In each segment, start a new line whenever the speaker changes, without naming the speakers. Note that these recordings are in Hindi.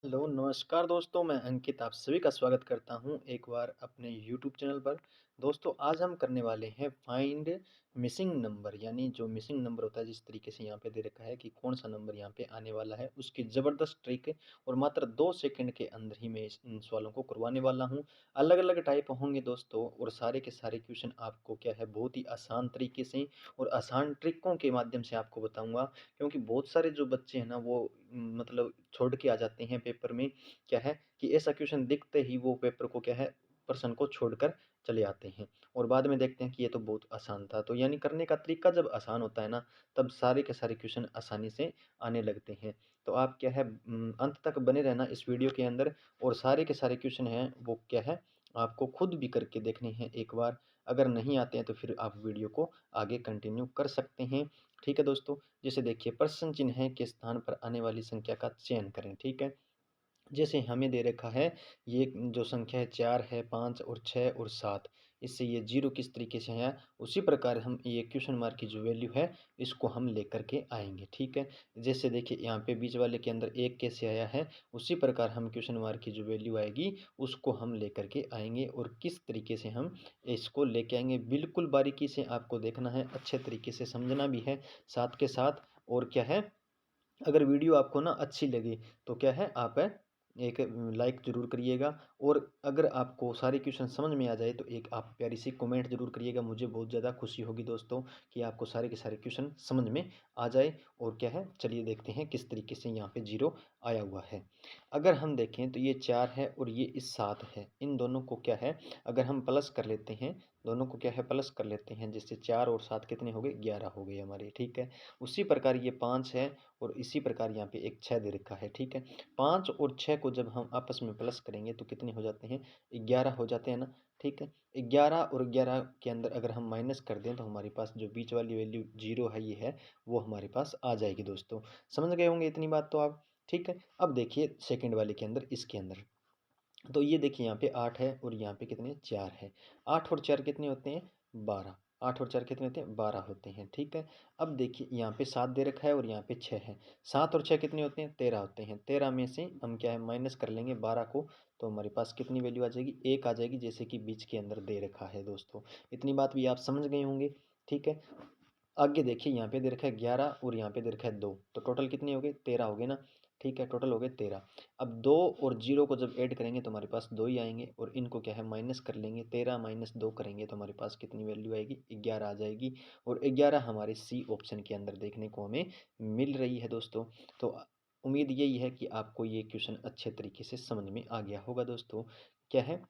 हेलो, नमस्कार दोस्तों, मैं अंकित आप सभी का स्वागत करता हूं एक बार अपने यूट्यूब चैनल पर। दोस्तों, आज हम करने वाले हैं फाइंड मिसिंग नंबर, यानी जो मिसिंग नंबर होता है, जिस तरीके से यहाँ पे दे रखा है कि कौन सा नंबर यहाँ पे आने वाला है, उसकी ज़बरदस्त ट्रिक और मात्र 2 सेकंड के अंदर ही मैं इन सवालों को करवाने वाला हूँ। अलग-अलग टाइप होंगे दोस्तों, और सारे के सारे क्वेश्चन आपको क्या है बहुत ही आसान तरीके से और आसान ट्रिकों के माध्यम से आपको बताऊँगा। क्योंकि बहुत सारे जो बच्चे हैं ना वो मतलब छोड़ के आ जाते हैं पेपर में, क्या है कि ऐसा क्वेश्चन दिखते ही वो पेपर को क्या है प्रश्न को छोड़कर चले आते हैं और बाद में देखते हैं कि ये तो बहुत आसान था। तो यानी करने का तरीका जब आसान होता है ना, तब सारे के सारे क्वेश्चन आसानी से आने लगते हैं। तो आप क्या है अंत तक बने रहना इस वीडियो के अंदर, और सारे के सारे क्वेश्चन हैं वो क्या है आपको खुद भी करके देखने हैं एक बार। अगर नहीं आते हैं तो फिर आप वीडियो को आगे कंटिन्यू कर सकते हैं। ठीक है दोस्तों, जैसे देखिए प्रश्न चिन्ह के स्थान पर आने वाली संख्या का चयन करें। ठीक है, जैसे हमें दे रखा है ये जो संख्या है 4 है, 5 और 6 और 7, इससे ये 0 किस तरीके से है, उसी प्रकार हम ये क्वेश्चन मार्क की जो वैल्यू है इसको हम लेकर के आएंगे। ठीक है, जैसे देखिए यहाँ पे बीच वाले के अंदर 1 कैसे आया है, उसी प्रकार हम क्वेश्चन मार्क की जो वैल्यू आएगी उसको हम लेकर के आएंगे। और किस तरीके से हम इसको लेके आएंगे बिल्कुल बारीकी से आपको देखना है, अच्छे तरीके से समझना भी है साथ के साथ। और क्या है, अगर वीडियो आपको ना अच्छी लगे तो क्या है आप एक लाइक ज़रूर करिएगा, और अगर आपको सारे क्वेश्चन समझ में आ जाए तो एक आप प्यारी सी कमेंट ज़रूर करिएगा। मुझे बहुत ज़्यादा खुशी होगी दोस्तों कि आपको सारे के सारे क्वेश्चन समझ में आ जाए। और क्या है, चलिए देखते हैं किस तरीके से यहाँ पे 0 आया हुआ है। अगर हम देखें तो ये 4 है और ये इस 7 है, इन दोनों को क्या है अगर हम प्लस कर लेते हैं, दोनों को क्या है प्लस कर लेते हैं, जिससे 4 और 7 कितने हो गए, 11 हो गए हमारे। ठीक है, उसी प्रकार ये 5 है और इसी प्रकार यहाँ पे एक 6 दे रखा है। ठीक है, 5 और 6 को जब हम आपस में प्लस करेंगे तो कितने हो जाते हैं, 11 हो जाते हैं ना। ठीक है, 11 और 11 के अंदर अगर हम माइनस कर दें तो हमारे पास जो बीच वाली वैल्यू 0 है ये है, वो हमारे पास आ जाएगी दोस्तों। समझ गए होंगे इतनी बात तो आप। ठीक है, अब देखिए सेकंड वाले के अंदर, इसके अंदर तो ये देखिए यहाँ पे 8 है और यहाँ पे कितने 4 है। 8 और 4 कितने होते हैं, 12। 8 और 4 कितने होते हैं, 12 होते हैं। ठीक है, अब देखिए यहाँ पे 7 दे रखा है और यहाँ पे 6 है। 7 और 6 कितने होते हैं, 13 होते हैं। 13 में से हम क्या है माइनस कर लेंगे 12 को, तो हमारे पास कितनी वैल्यू आ जाएगी, 1 आ जाएगी, जैसे कि बीच के अंदर दे रखा है दोस्तों। इतनी बात भी आप समझ गए होंगे। ठीक है, आगे देखिए यहाँ पे दे रखा है 11 और यहाँ पे दे रखा है 2, तो टोटल कितने हो गए, 13 हो गए ना। ठीक है, टोटल हो गए 13। अब 2 और 0 को जब ऐड करेंगे तो हमारे पास 2 ही आएंगे, और इनको क्या है माइनस कर लेंगे। 13 माइनस 2 करेंगे तो हमारे पास कितनी वैल्यू आएगी, 11 आ जाएगी। और 11 हमारे सी ऑप्शन के अंदर देखने को हमें मिल रही है दोस्तों। तो उम्मीद यही है कि आपको ये क्वेश्चन अच्छे तरीके से समझ में आ गया होगा दोस्तों। क्या है,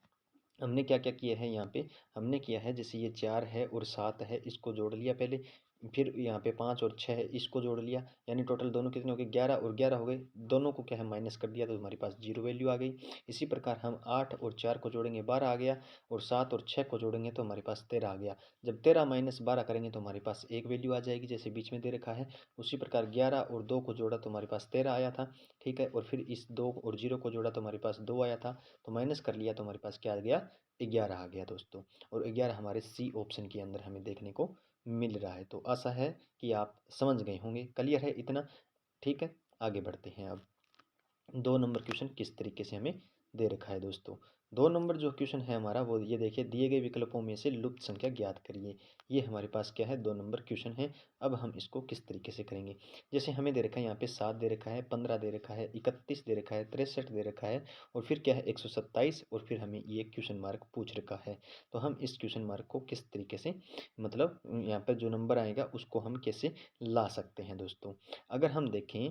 हमने क्या-क्या किया है यहाँ पे, हमने किया है जैसे ये 4 है और 7 है, इसको जोड़ लिया पहले, फिर यहाँ पे 5 और 6 है, इसको जोड़ लिया, यानी टोटल दोनों कितने हो गए, 11 और 11 हो गए। दोनों को क्या है माइनस कर दिया तो हमारे पास 0 वैल्यू आ गई। इसी प्रकार हम 8 और 4 को जोड़ेंगे 12 आ गया, और 7 और 6 को जोड़ेंगे तो हमारे पास 13 आ गया। जब 13 माइनस 12 करेंगे तो हमारे पास 1 वैल्यू आ जाएगी, जैसे बीच में दे रखा है। उसी प्रकार 11 और 2 को जोड़ा तो हमारे पास 13 आया था। ठीक है, और फिर इस 2 और 0 को जोड़ा तो हमारे पास 2 आया था, तो माइनस कर लिया तो हमारे पास क्या आ गया, 11 आ गया दोस्तों। और 11 हमारे सी ऑप्शन के अंदर हमें देखने को मिल रहा है। तो आशा है कि आप समझ गए होंगे, क्लियर है इतना। ठीक है, आगे बढ़ते हैं अब। 2 नंबर क्वेश्चन किस तरीके से हमें दे रखा है दोस्तों। 2 नंबर जो क्वेश्चन है हमारा वो ये देखिए, दिए गए विकल्पों में से लुप्त संख्या ज्ञात करिए। ये हमारे पास क्या है, 2 नंबर क्वेश्चन है। अब हम इसको किस तरीके से करेंगे, जैसे हमें दे रखा है यहाँ पे 7 दे रखा है, 15 दे रखा है, 31 दे रखा है, 63 दे रखा है, और फिर क्या है 127, और फिर हमें ये क्वेश्चन मार्क पूछ रखा है। तो हम इस क्वेश्चन मार्क को किस तरीके से मतलब यहाँ पर जो नंबर आएगा उसको हम कैसे ला सकते हैं दोस्तों। अगर हम देखें,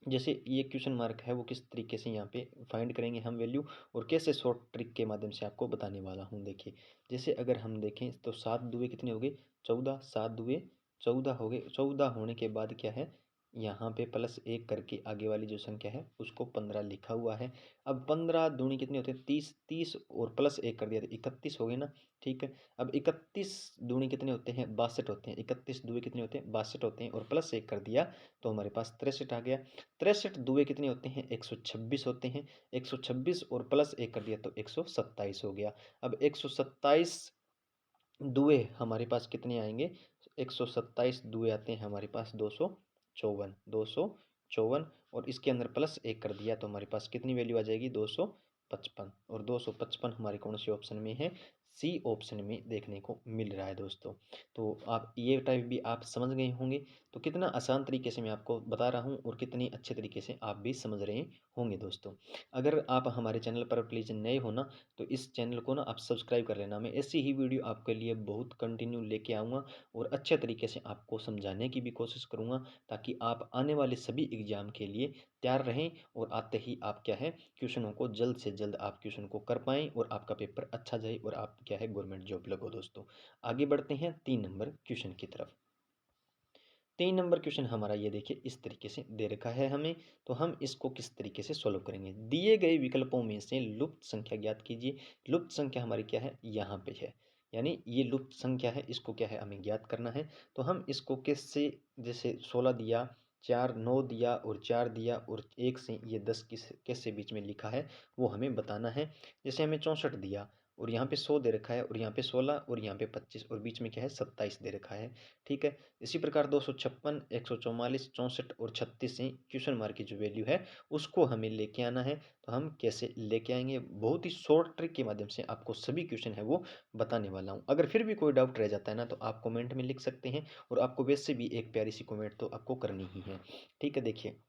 जैसे ये क्वेश्चन मार्क है वो किस तरीके से यहाँ पे फाइंड करेंगे हम वैल्यू, और कैसे शॉर्ट ट्रिक के माध्यम से आपको बताने वाला हूँ। देखिए, जैसे अगर हम देखें तो 7 दुए कितने हो गए, 14। 7 दुए 14 हो गए। 14 होने के बाद क्या है, यहाँ पे प्लस 1 करके आगे वाली जो संख्या है उसको 15 लिखा हुआ है। अब 15 दूनी कितने होते हैं, 30। 30 और प्लस 1 कर दिया तो 31 हो गए ना। ठीक है, अब 31 दूनी कितने होते हैं, 62 होते हैं। 31 दुए कितने होते हैं, 62 होते हैं, और प्लस 1 कर दिया तो हमारे पास 63 आ गया। 63 दुए कितने होते हैं, 126 होते हैं। 126 और प्लस 1 कर दिया तो 127 हो गया। अब 127 दुए हमारे पास कितने आएंगे, 127 दुए आते हैं हमारे पास 254। 54 और इसके अंदर प्लस 1 कर दिया तो हमारे पास कितनी वैल्यू आ जाएगी 255 और 255 हमारे कौन से ऑप्शन में है सी ऑप्शन में देखने को मिल रहा है दोस्तों। तो आप ये टाइप भी आप समझ गए होंगे। तो कितना आसान तरीके से मैं आपको बता रहा हूँ और कितनी अच्छे तरीके से आप भी समझ रहे होंगे दोस्तों। अगर आप हमारे चैनल पर प्लीज़ नए हो ना तो इस चैनल को ना आप सब्सक्राइब कर लेना। मैं ऐसी ही वीडियो आपके लिए बहुत कंटिन्यू लेके आऊँगा और अच्छे तरीके से आपको समझाने की भी कोशिश करूँगा ताकि आप आने वाले सभी एग्ज़ाम के लिए तैयार रहें और आते ही आप क्या है क्वेश्चनों को जल्द से जल्द आप क्वेश्चन को कर पाएँ और आपका पेपर अच्छा जाए और आप क्या है गवर्नमेंट जॉब लगो दोस्तों। आगे बढ़ते हैं 3 नंबर क्वेश्चन की तरफ। 3 नंबर क्वेश्चन हमारा ये देखिए इस तरीके से दे रखा है हमें, तो हम इसको किस तरीके से सॉल्व करेंगे। दिए गए विकल्पों में से लुप्त संख्या ज्ञात कीजिए। लुप्त संख्या हमारी क्या है यहाँ पे है, यानी ये लुप्त संख्या है, इसको क्या है हमें ज्ञात करना है। तो हम इसको किससे, जैसे 16 दिया, 4 9 दिया और 4 दिया और 1 से ये 10 किससे बीच में लिखा है वो हमें बताना है। जैसे हमें 64 दिया और यहाँ पे 100 दे रखा है और यहाँ पे 16 और यहाँ पे 25 और बीच में क्या है 27 दे रखा है। ठीक है, इसी प्रकार 256, 144, 64 और 36 से क्वेश्चन मार्क की जो वैल्यू है उसको हमें लेके आना है। तो हम कैसे लेके आएंगे, बहुत ही शॉर्ट ट्रिक के माध्यम से आपको सभी क्वेश्चन है वो बताने वाला हूँ। अगर फिर भी कोई डाउट रह जाता है ना तो आप कमेंट में लिख सकते हैं और आपको वैसे भी एक प्यारी सी कमेंट तो आपको करनी ही है। ठीक है, देखिए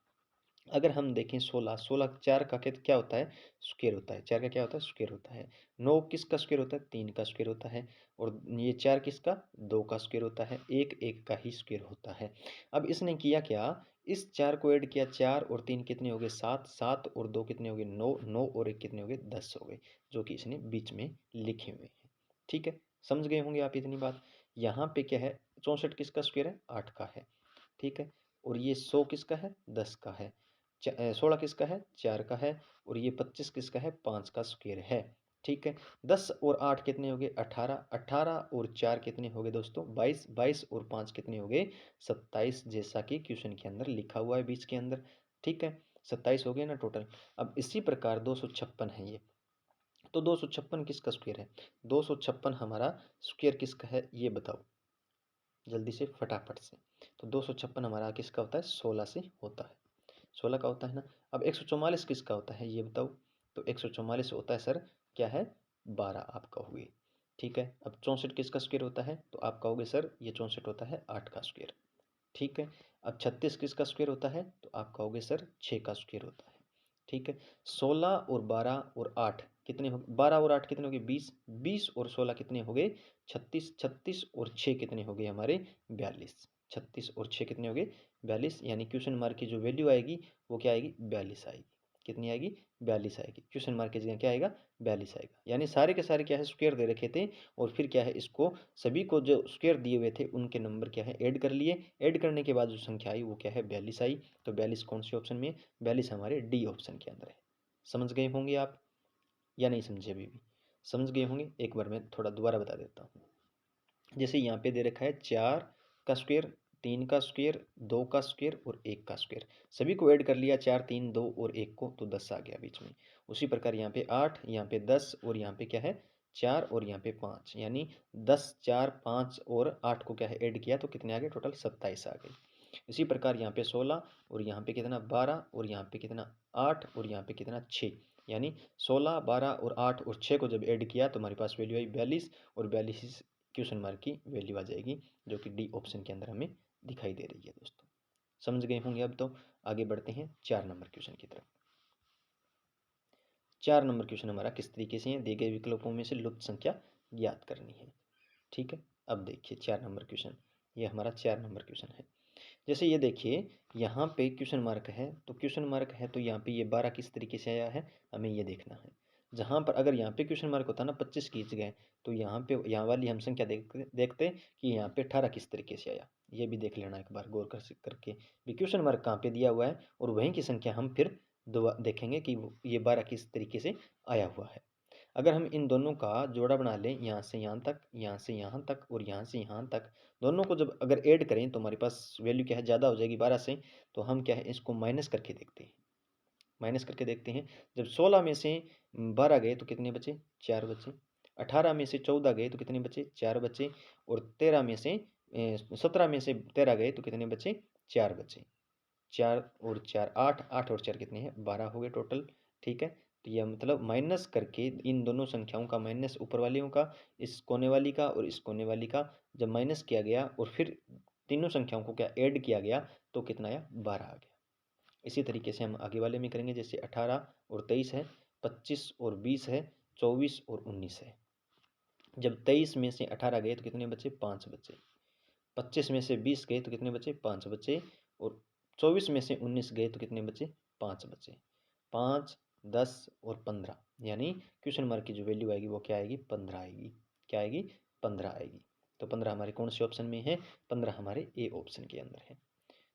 अगर हम देखें 16, 16 4 का क्या होता है स्क्वायर होता है। 4 का क्या होता है स्क्वायर होता है। 9 किसका स्क्वायर होता है 3 का स्क्वायर होता है और ये 4 किसका 2 का स्क्वायर होता है। 1 1 का ही स्क्वायर होता है। अब इसने किया क्या, इस 4 को ऐड किया, 4 और 3 कितने हो गए 7, 7 और 2 कितने हो गए 9, 9 और 1 कितने हो गए 10 हो गए, जो कि इसने बीच में लिखे हुए हैं। ठीक है, समझ गए होंगे आप इतनी बात। यहाँ पे क्या है 64 किसका स्क्वायर है 8 का है। ठीक है, और ये 100 किसका है 10 का है। 16 किसका है 4 का है और ये 25 किसका है 5 का स्क्वायर है। ठीक है, 10 और 8 कितने हो गए 18, 18 और 4 कितने हो गए दोस्तों 22, 22 और 5 कितने हो गए 27, जैसा कि क्वेश्चन के अंदर लिखा हुआ है बीच के अंदर। ठीक है, 27 हो गए ना टोटल। अब इसी प्रकार 256 है ये, तो 256 किसका स्क्वायर है, 256 हमारा स्क्वायर किसका है ये बताओ जल्दी से फटाफट से। तो 256 हमारा किसका होता है 16 से होता है, 16 का होता है ना। अब 144 किसका होता है ये बताओ। तो 144 होता है सर क्या है 12 आप कहोगे। ठीक है, अब 64 किसका स्क्वायर होता है तो आप कहोगे सर ये 64 होता है 8 का स्क्वायर। ठीक है, अब 36 किसका स्क्वायर होता है तो आप कहोगे सर 6 का स्क्वायर होता है। ठीक है, 16 और 12 और 8 कितने हो, 12 और 8 कितने हो गए 20, 20 और 16 कितने हो गए 36, 36 और 6 कितने हो गए हमारे 42, 36 और 6 कितने हो गए 42, यानी क्वेश्चन मार्क की जो वैल्यू आएगी वो क्या आएगी 42 आएगी। कितनी आएगी 42 आएगी, क्वेश्चन मार्क की जगह क्या आएगा 42 आएगा। यानी सारे के सारे क्या है स्क्वायर दे रखे थे और फिर क्या है इसको सभी को जो स्क्वायर दिए हुए थे उनके नंबर क्या है ऐड कर लिए। ऐड करने के बाद जो संख्या आई वो क्या है 42 आई। तो 42 कौन से ऑप्शन में, 42 हमारे डी ऑप्शन के अंदर है। समझ गए होंगे आप या नहीं समझे, अभी भी समझ गए होंगे। एक बार मैं थोड़ा दोबारा बता देता हूँ। जैसे यहाँ पे दे रखा है 4 का स्क्वायर, 3 का स्क्वायर, 2 का स्क्वायर और 1 का स्क्वायर, सभी को ऐड कर लिया 4 3 2 और 1 को, तो 10 आ गया बीच में। उसी प्रकार यहाँ पे 8, यहाँ पे 10 और यहाँ पे क्या है 4 और यहाँ पे 5, यानी 10 4 5 और 8 को क्या है ऐड किया तो कितने आ गए टोटल 27 आ गए। इसी प्रकार यहाँ पे 16 और यहाँ पे कितना 12 और यहाँ पे कितना 8 और यहाँ पे कितना 6, यानी 16 12 और 8 और 6 को जब ऐड किया तो हमारे पास वैल्यू आई 42 और 42 क्वेश्चन मार्क की वैल्यू आ जाएगी, जो कि डी ऑप्शन के अंदर हमें दिखाई दे रही है दोस्तों। समझ गए होंगे अब तो। आगे बढ़ते हैं 4 नंबर क्वेश्चन की तरफ। 4 नंबर क्वेश्चन हमारा किस तरीके से है, दिए गए विकल्पों में से लुप्त संख्या ज्ञात करनी है। ठीक है, अब देखिए 4 नंबर क्वेश्चन, ये हमारा 4 नंबर क्वेश्चन है। जैसे ये देखिए यहाँ पे क्वेश्चन मार्क है, तो क्वेश्चन मार्क है तो यहाँ पे ये 12 किस तरीके से आया है हमें ये देखना है। जहाँ पर अगर यहाँ पे क्वेश्चन मार्क होता ना 25 खींच गए तो यहाँ पे यहाँ वाली हम संख्या देखते देखते कि यहाँ पे 18 किस तरीके से आया। ये भी देख लेना एक बार गौर करके भी क्वेश्चन मार्क कहाँ पे दिया हुआ है और वहीं की संख्या हम फिर देखेंगे कि ये 12 किस तरीके से आया हुआ है। अगर हम इन दोनों का जोड़ा बना लें यहाँ से यहाँ तक, यहाँ से यहाँ तक और यहाँ से यहाँ तक, दोनों को जब अगर ऐड करें तो हमारे पास वैल्यू क्या है ज़्यादा हो जाएगी 12 से। तो हम क्या है इसको माइनस करके देखते हैं, माइनस करके देखते हैं। जब 16 में से 12 गए तो कितने बचे 4 बचे। 18 में से 14 गए तो कितने बचे 4 बचे। और 13 में से 17 में से 13 गए तो कितने बचे 4 बचे। 4 और 4 8, 8 और 4 कितने हैं 12 हो गए टोटल। ठीक है, तो यह मतलब माइनस करके इन दोनों संख्याओं का माइनस ऊपर वालियों का, इस कोने वाली का और इस कोने वाली का जब माइनस किया गया और फिर तीनों संख्याओं को क्या ऐड किया गया तो कितना आया 12 आ गया। इसी तरीके से हम आगे वाले में करेंगे, जैसे 18 और 23 है, 25 और 20 है, 24 और 19 है। जब 23 में से 18 गए तो कितने बचे 5 बचे। 25 में से 20 गए तो कितने बचे 5 बचे। और 24 में से 19 गए तो कितने बचे 5 बचे। 5, 10 और 15, यानी क्वेश्चन मार्क की जो वैल्यू आएगी वो क्या आएगी 15 आएगी। क्या आएगी 15 आएगी। तो 15 हमारे कौन से ऑप्शन में है 15 हमारे ए ऑप्शन के अंदर है।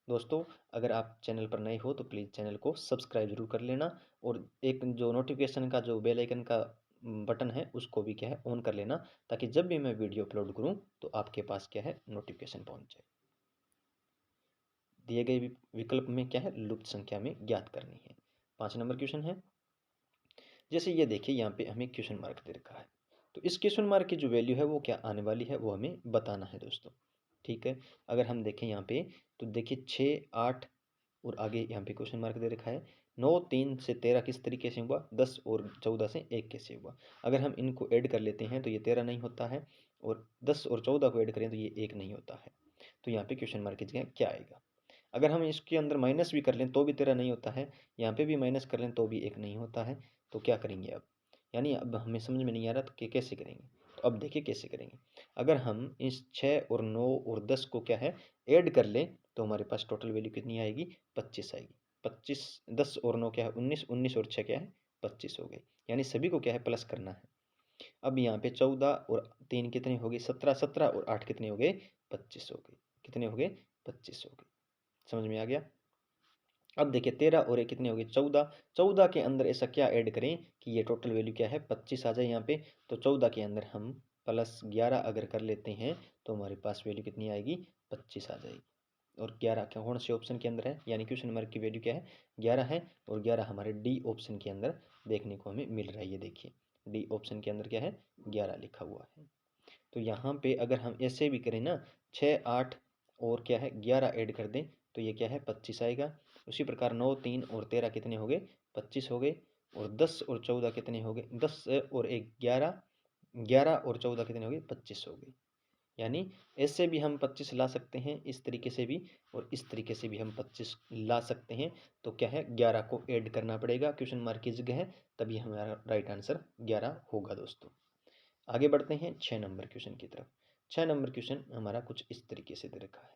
दोस्तों अगर आप चैनल पर नए हो तो प्लीज़ चैनल को सब्सक्राइब जरूर कर लेना और एक जो नोटिफिकेशन का जो बेल आइकन का बटन है उसको भी क्या है ऑन कर लेना, ताकि जब भी मैं वीडियो अपलोड करूं तो आपके पास क्या है नोटिफिकेशन पहुंच जाए। दिए गए विकल्प में क्या है लुप्त संख्या में ज्ञात करनी है। 5 नंबर क्वेश्चन है, जैसे ये देखिए यहाँ पे हमें क्वेश्चन मार्क दे रखा है, तो इस क्वेश्चन मार्क की जो वैल्यू है वो क्या आने वाली है वो हमें बताना है दोस्तों। ठीक है, अगर हम देखें यहाँ पे तो देखिए 6, 8 और आगे यहाँ पे क्वेश्चन मार्क दे रखा है 9, 3 से 13 किस तरीके से हुआ, 10 और 14 से 1 कैसे हुआ। अगर हम इनको ऐड कर लेते हैं तो ये 13 नहीं होता है, और 10 और 14 को ऐड करें तो ये 1 नहीं होता है। तो यहाँ पे क्वेश्चन मार्क की जगह क्या आएगा। अगर हम इसके अंदर माइनस भी कर लें तो भी 13 नहीं होता है, यहाँ पे भी माइनस कर लें तो भी 1 नहीं होता है। तो क्या करेंगे अब, यानी अब हमें समझ में नहीं आ रहा तो कि कैसे करेंगे। तो अब देखिए कैसे करेंगे। अगर हम इस 6 और 9 और 10 को क्या है ऐड कर लें तो हमारे पास टोटल वैल्यू कितनी आएगी 25 आएगी। 25, 10 और 9 क्या है 19, 19 और 6 क्या है 25 हो गए, यानी सभी को क्या है प्लस करना है। अब यहाँ पे 14 और 3 कितने हो गए 17, 17 और 8 कितने हो गए 25 हो गए। कितने हो गए 25 हो गए। समझ में आ गया। अब देखिए 13 और ये कितने हो गए 14, 14 के अंदर ऐसा क्या ऐड करें कि ये टोटल वैल्यू क्या है 25 आ जाए यहाँ पे। तो 14 के अंदर हम प्लस 11 अगर कर लेते हैं तो हमारे पास वैल्यू कितनी आएगी 25 आ जाएगी। और 11 कौन से ऑप्शन के अंदर है, यानी क्वेश्चन मार्क की वैल्यू क्या है 11 है, और 11 हमारे डी ऑप्शन के अंदर देखने को हमें मिल रहा है। ये देखिए डी ऑप्शन के अंदर क्या है 11 लिखा हुआ है। तो यहाँ पे अगर हम ऐसे भी करें ना 6, 8 और क्या है 11 ऐड कर दें तो ये क्या है 25 आएगा। उसी प्रकार 9, 3 और 13 कितने हो गए 25 हो गए। और 10 और 14 कितने हो गए 10 और 1 11, 11 और 14 कितने हो गए 25 हो गए। यानी ऐसे भी हम 25 ला सकते हैं, इस तरीके से भी, और इस तरीके से भी हम 25 ला सकते हैं। तो क्या है 11 को ऐड करना पड़ेगा क्वेश्चन मार्क की जगह है, तभी हमारा राइट आंसर 11 होगा दोस्तों। आगे बढ़ते हैं 6 नंबर क्वेश्चन की तरफ। 6 नंबर क्वेश्चन हमारा कुछ इस तरीके से दे रखा है।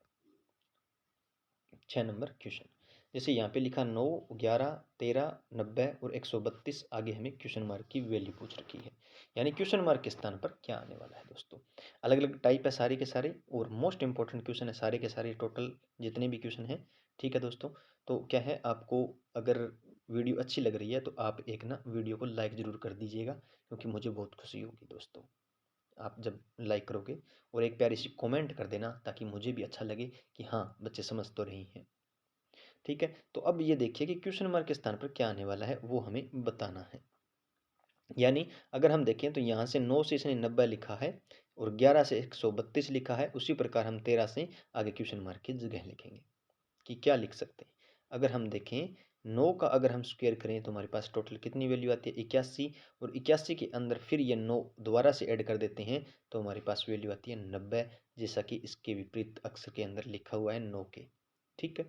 6 नंबर क्वेश्चन, जैसे यहाँ पे लिखा 9, 11, 13, 90 और 132, आगे हमें क्वेश्चन मार्क की वैल्यू पूछ रखी है, यानी क्वेश्चन मार्क के स्थान पर क्या आने वाला है दोस्तों। अलग अलग टाइप है सारे के सारे, और मोस्ट इंपॉर्टेंट क्वेश्चन है सारे के सारे, टोटल जितने भी क्वेश्चन हैं। ठीक है दोस्तों, तो क्या है आपको अगर वीडियो अच्छी लग रही है तो आप एक ना वीडियो को लाइक ज़रूर कर दीजिएगा, क्योंकि मुझे बहुत खुशी होगी दोस्तों आप जब लाइक करोगे। और एक प्यारी सी कमेंट कर देना ताकि मुझे भी अच्छा लगे कि हाँ बच्चे समझ तो रही हैं। ठीक है, तो अब ये देखिए कि क्वेश्चन मार्क के स्थान पर क्या आने वाला है वो हमें बताना है। यानी अगर हम देखें तो यहाँ से 9 से इसने 90 लिखा है और 11 से 132 लिखा है, उसी प्रकार हम 13 से आगे क्वेश्चन मार्क की जगह लिखेंगे कि क्या लिख सकते हैं। अगर हम देखें 9 का अगर हम स्क्वायर करें तो हमारे पास टोटल कितनी वैल्यू आती है 81, और 81 के अंदर फिर ये 9 दोबारा से ऐड कर देते हैं तो हमारे पास वैल्यू आती है 90, जैसा कि इसके विपरीत अक्षर के अंदर लिखा हुआ है 9 के। ठीक है,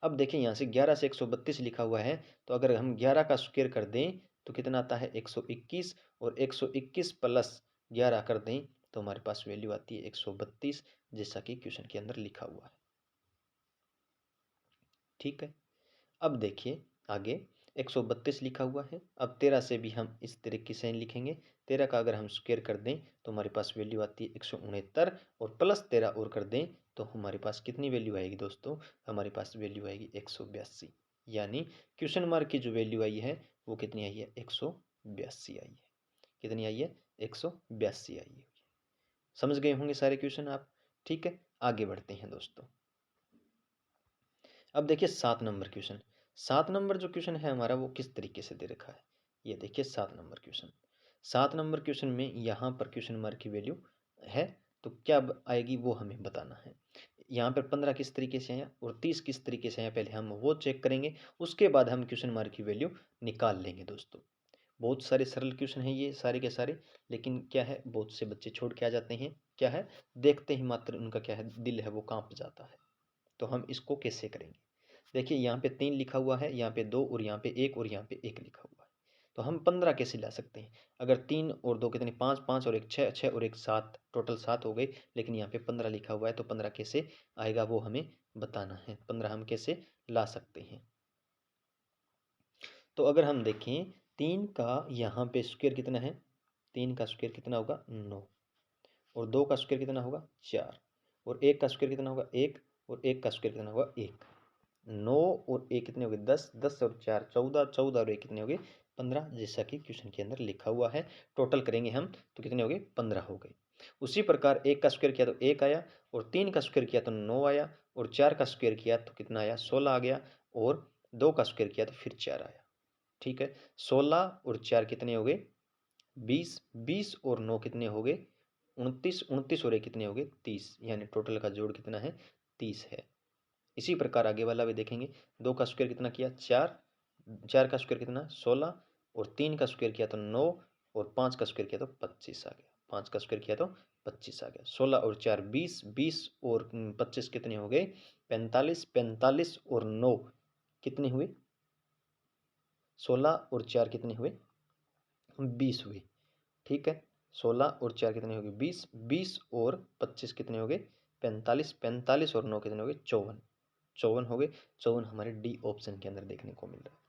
अब देखें यहाँ से 11 से 132 लिखा हुआ है, तो अगर हम 11 का स्क्वायर कर दें तो कितना आता है 121, और 121 प्लस 11 कर दें तो हमारे पास वैल्यू आती है 132, जैसा कि क्वेश्चन के अंदर लिखा हुआ है। ठीक है, अब देखिए आगे 132 लिखा हुआ है। अब 13 से भी हम इस तरीके से लिखेंगे, 13 का अगर हम स्क्वायर कर दें तो हमारे पास वैल्यू आती है 169, और प्लस 13 और कर दें तो हमारे पास कितनी वैल्यू आएगी दोस्तों, हमारे पास वैल्यू आएगी 182। यानी क्वेश्चन मार्क की जो वैल्यू आई है वो कितनी आई है 182 आई है। कितनी आई है 182 आई है। समझ गए होंगे सारे क्वेश्चन आप। ठीक है, आगे बढ़ते हैं दोस्तों। अब देखिए 7 नंबर क्वेश्चन। 7 नंबर जो क्वेश्चन है हमारा वो किस तरीके से दे रखा है, ये देखिए 7 नंबर क्वेश्चन। 7 नंबर क्वेश्चन में यहाँ पर क्वेश्चन मार्क की वैल्यू है, तो क्या आएगी वो हमें बताना है। यहाँ पर 15 किस तरीके से आया और 30 किस तरीके से आया, पहले हम वो चेक करेंगे, उसके बाद हम क्वेश्चन मार्क की वैल्यू निकाल लेंगे दोस्तों। बहुत सारे सरल क्वेश्चन हैं ये सारे के सारे, लेकिन क्या है बहुत से बच्चे छोड़ के आ जाते हैं, क्या है देखते ही मात्र उनका क्या है दिल है वो कांप जाता है। तो हम इसको कैसे करेंगे, देखिए यहाँ पे 3 लिखा हुआ है, यहाँ पे 2 और यहाँ पे 1 और यहाँ पे 1 लिखा हुआ है। तो हम 15 कैसे ला सकते हैं, अगर 3 और 2 कितने 5, 5 और 1 6, 6 और 1 7, टोटल 7 हो गए, लेकिन यहाँ पे 15 लिखा हुआ है, तो 15 कैसे आएगा वो हमें बताना है। 15 हम कैसे ला सकते हैं, तो अगर हम देखें 3 का यहाँ पे स्क्वायर कितना है, 3 का स्क्वायर कितना होगा 9, और 2 का स्क्वायर कितना होगा 4, और 1 का स्क्वायर कितना होगा 1, और 1 का स्क्वायर कितना होगा 1। 9 और 1 कितने हो गए 10, 10 और 4 14, 14 और 1 कितने हो गए 15, जैसा कि क्वेश्चन के अंदर लिखा हुआ है। टोटल करेंगे हम तो कितने हो गए 15 हो गए। उसी प्रकार 1 का स्क्वायर किया तो 1 आया, और 3 का स्क्वायर किया तो 9 आया, और 4 का स्क्वायर किया तो कितना आया 16 आ गया, और 2 का स्क्वायर किया तो फिर 4 आया। ठीक है, 16 और 4 कितने हो गए 20, 20 और 9 कितने हो गए 29, 29 और 1 कितने हो गए 30, यानी टोटल का जोड़ कितना है 30 है। इसी प्रकार आगे वाला भी देखेंगे, 2 का स्क्वायर कितना किया 4, 4 का स्क्वायर कितना 16, और 3 का स्क्वायर किया तो 9, और 5 का स्क्वायर किया तो 25 आ गया, 5 का स्क्वायर किया तो 25 आ गया। 16 और 4 20, 20 और 25 कितने हो गए 45, 45 और 9 कितने हुए 16 और 4 कितने हुए 20 हुए। ठीक है, 16 और 4 कितने हो गए 20, 20 और 25 कितने हो गए 45, 45 और 9 कितने हो गए 54, 54 हो गए। 54 हमारे डी ऑप्शन के अंदर देखने को मिल रहा है,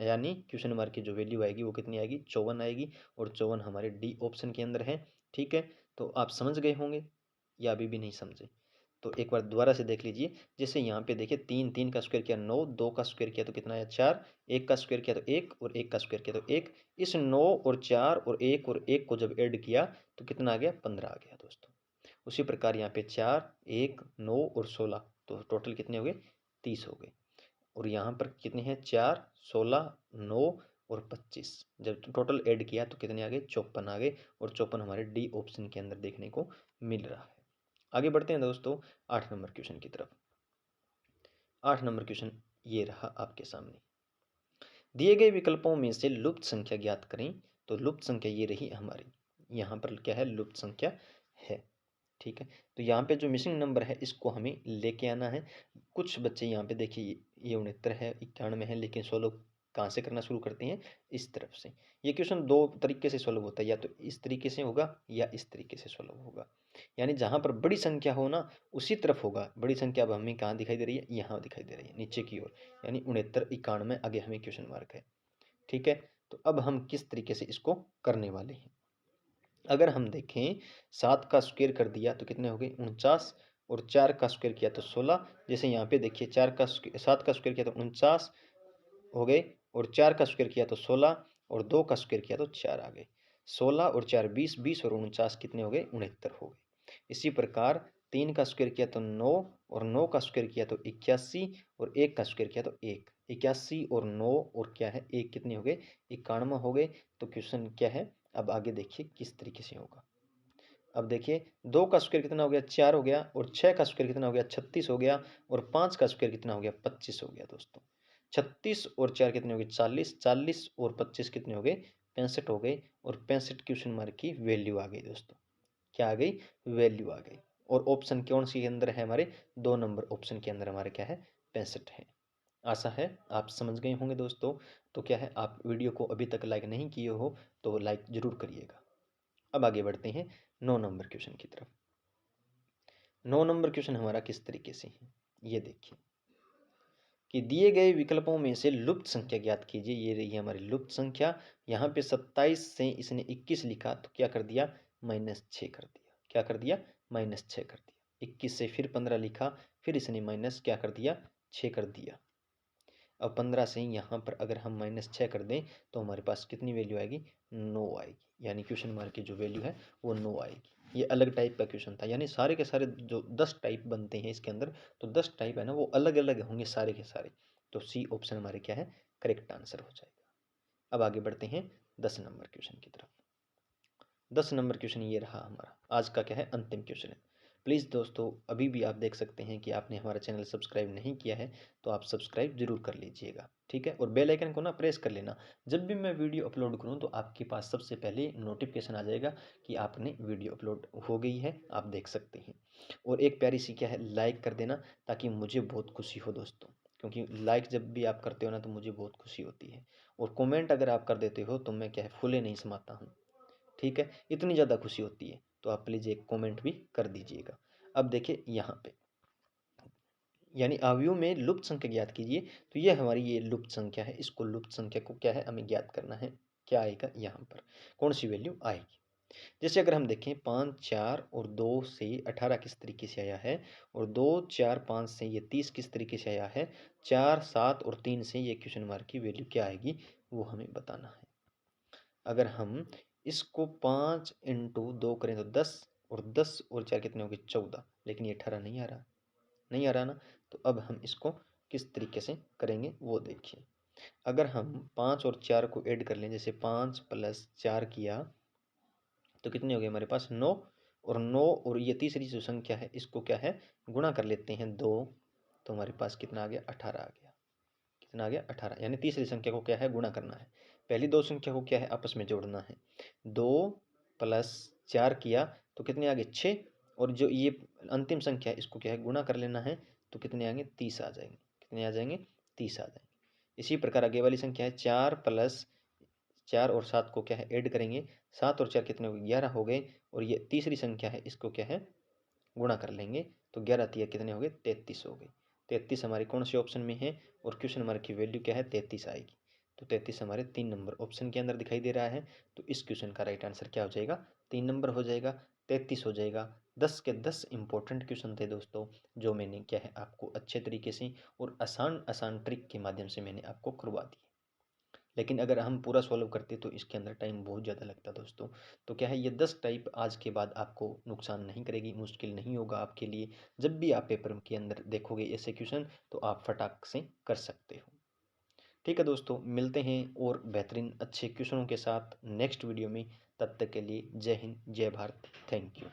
यानी क्वेश्चन मार्क की जो वैल्यू आएगी वो कितनी आएगी 54 आएगी, और 54 हमारे डी ऑप्शन के अंदर है। ठीक है, तो आप समझ गए होंगे या अभी भी नहीं समझे, तो एक बार दोबारा से देख लीजिए। जैसे यहाँ पे देखिए 3, 3 का स्क्वायर किया 9, 2 का स्क्वायर किया तो कितना आया 4, 1 का स्क्वायर किया तो 1, और 1 का स्क्वायर किया तो 1। इस 9 और 4 और 1 को जब ऐड किया तो कितना आ गया 15 आ गया दोस्तों। उसी प्रकार यहाँ पे 4, 1, 9 और 16, तो टोटल कितने हो गए 30 हो गए। और यहाँ पर कितने हैं 4, 16, 9 और 25, जब टोटल ऐड किया तो कितने आ गए 54 आ गए, और 54 हमारे डी ऑप्शन के अंदर देखने को मिल रहा है। आगे बढ़ते हैं दोस्तों 8 नंबर क्वेश्चन की तरफ। 8 नंबर क्वेश्चन ये रहा आपके सामने, दिए गए विकल्पों में से लुप्त संख्या ज्ञात करें। तो लुप्त संख्या ये रही हमारी, यहाँ पर क्या है लुप्त संख्या है। ठीक है, तो यहाँ पे जो मिसिंग नंबर है इसको हमें लेके आना है। कुछ बच्चे यहाँ पे देखिए ये 69 है 91 है, लेकिन सोल्व कहाँ से करना शुरू करते हैं इस तरफ से। ये क्वेश्चन दो तरीके से सोल्व होता है, या तो इस तरीके से होगा या इस तरीके से सोल्व होगा। यानी जहाँ पर बड़ी संख्या हो ना उसी तरफ होगा। बड़ी संख्या अब हमें कहाँ दिखाई दे रही है, यहाँ दिखाई दे रही है नीचे की ओर, यानी 69 91 आगे हमें क्वेश्चन मार्क है। ठीक है, तो अब हम किस तरीके से इसको करने वाले हैं। अगर हम देखें 7 का स्क्वायर कर दिया तो कितने हो गए 49, और 4 का स्क्वायर किया तो 16। जैसे यहाँ पे देखिए 7 का स्क्वायर किया तो 49 हो गए, और 4 का स्क्वायर किया तो 16, और 2 का स्क्वायर किया तो 4 आ गए। 16 और 4 20, 20 और 49 कितने हो गए 69 हो गए। इसी प्रकार 3 का स्क्वायर किया तो 9, और 9 का स्क्वायर किया तो 81, और 1 का स्क्वायर किया तो 1। 81 और 9 और क्या है 1 कितने हो गए 91 हो गए। तो क्वेश्चन क्या है, अब आगे देखिए किस तरीके से होगा। अब देखिए 2 का स्क्वायर कितना हो गया 4 हो गया, और 6 का स्क्वायर कितना हो गया 36 हो गया, और 5 का स्क्वायर कितना हो गया 25 हो गया दोस्तों। 36 और 4 कितने हो गए 40, 40 और 25 कितने हो गए 65 हो गए, और 65 क्वेश्चन मार्क की वैल्यू आ गई दोस्तों। क्या आ गई वैल्यू आ गई। और ऑप्शन कौन सी के अंदर है हमारे 2 नंबर ऑप्शन के अंदर हमारे क्या है 65 है। आशा है आप समझ गए होंगे दोस्तों। तो क्या है आप वीडियो को अभी तक लाइक नहीं किए हो तो लाइक जरूर करिएगा। अब आगे बढ़ते हैं 9 नंबर क्वेश्चन की तरफ। 9 नंबर क्वेश्चन हमारा किस तरीके से है, ये देखिए कि दिए गए विकल्पों में से लुप्त संख्या ज्ञात कीजिए। ये रही हमारी लुप्त संख्या। यहाँ पे 27 से इसने 21 लिखा तो क्या कर दिया -6 कर दिया। क्या कर दिया -6 कर दिया। 21 से फिर 15 लिखा, फिर इसने माइनस क्या कर दिया 6 कर दिया। अब 15 से यहाँ पर अगर हम -6 कर दें तो हमारे पास कितनी वैल्यू आएगी 9 आएगी। यानी क्वेश्चन मार्क की जो वैल्यू है वो 9 आएगी। ये अलग टाइप का क्वेश्चन था, यानी सारे के सारे जो 10 टाइप बनते हैं इसके अंदर, तो 10 टाइप है ना वो अलग अलग होंगे सारे के सारे। तो सी ऑप्शन हमारे क्या है करेक्ट आंसर हो जाएगा। अब आगे बढ़ते हैं 10 नंबर क्वेश्चन की तरफ। 10 नंबर क्वेश्चन ये रहा हमारा आज का क्या है अंतिम क्वेश्चन है। प्लीज़ दोस्तों अभी भी आप देख सकते हैं कि आपने हमारा चैनल सब्सक्राइब नहीं किया है तो आप सब्सक्राइब ज़रूर कर लीजिएगा, ठीक है। और बेल आइकन को ना प्रेस कर लेना, जब भी मैं वीडियो अपलोड करूँ तो आपके पास सबसे पहले नोटिफिकेशन आ जाएगा कि आपने वीडियो अपलोड हो गई है, आप देख सकते हैं। और एक प्यारी सी क्या है, लाइक कर देना ताकि मुझे बहुत खुशी हो दोस्तों, क्योंकि लाइक जब भी आप करते हो ना तो मुझे बहुत खुशी होती है। और कमेंट अगर आप कर देते हो तो मैं क्या है फूले नहीं समाता हूँ, ठीक है, इतनी ज़्यादा खुशी होती है। तो आप प्लीज़ एक कमेंट भी कर दीजिएगा। अब देखिए यहाँ पे, यानी अवयव में लुप्त संख्या ज्ञात कीजिए। तो ये हमारी ये लुप्त संख्या है, इसको लुप्त संख्या को क्या है हमें ज्ञात करना है। क्या आएगा यहाँ पर, कौन सी वैल्यू आएगी। जैसे अगर हम देखें 5, 4 और 2 से 18 किस तरीके से आया है, और 2, 4, 5 से ये 30 किस तरीके से आया है, 4, 7 और 3 से ये क्वेश्चन मार्क की वैल्यू क्या आएगी वो हमें बताना है। अगर हम इसको 5 इंटू 2 करें तो 10, और 10 और 4 कितने हो गए 14, लेकिन ये 18 नहीं आ रहा, नहीं आ रहा ना। तो अब हम इसको किस तरीके से करेंगे वो देखिए। अगर हम 5 और 4 को ऐड कर लें, जैसे 5 प्लस 4 किया तो कितने हो गए हमारे पास 9, और 9 और ये तीसरी जो संख्या है इसको क्या है गुणा कर लेते हैं 2, तो हमारे पास कितना आ गया 18 आ गया। कितना आ गया 18, यानी तीसरी संख्या को क्या है गुणा करना है। पहली दो संख्या को क्या है आपस में जोड़ना है। 2 प्लस 4 किया तो कितने आ गए 6, और जो ये अंतिम संख्या है इसको क्या है गुणा कर लेना है, तो कितने आएंगे 30 आ जाएंगे। कितने आ जाएंगे 30 आ जाएंगे। इसी प्रकार आगे वाली संख्या है 4 प्लस 4 और 7 को क्या है ऐड करेंगे, 7 और 4 कितने हो गए 11 हो गए, और ये तीसरी संख्या है इसको क्या है गुणा कर लेंगे, तो 11 तिया कितने हो गए 33 हो गए। 33 हमारे कौन से ऑप्शन में है, और क्वेश्चन हमारे की वैल्यू क्या है 33 आएगी। तो 33 हमारे 3 नंबर ऑप्शन के अंदर दिखाई दे रहा है। तो इस क्वेश्चन का राइट आंसर क्या हो जाएगा 3 नंबर हो जाएगा, 33 हो जाएगा। 10 के 10 इंपॉर्टेंट क्वेश्चन थे दोस्तों, जो मैंने क्या है आपको अच्छे तरीके से और आसान आसान ट्रिक के माध्यम से मैंने आपको करवा दी। लेकिन अगर हम पूरा सॉल्व करते तो इसके अंदर टाइम बहुत ज़्यादा लगता दोस्तों। तो क्या है ये 10 टाइप आज के बाद आपको नुकसान नहीं करेगी, मुश्किल नहीं होगा आपके लिए। जब भी आप पेपर के अंदर देखोगे ऐसे क्वेश्चन तो आप फटाक से कर सकते हो। ठीक है दोस्तों, मिलते हैं और बेहतरीन अच्छे क्वेश्चनों के साथ नेक्स्ट वीडियो में। तब तक के लिए जय हिंद, जय भारत, थैंक यू।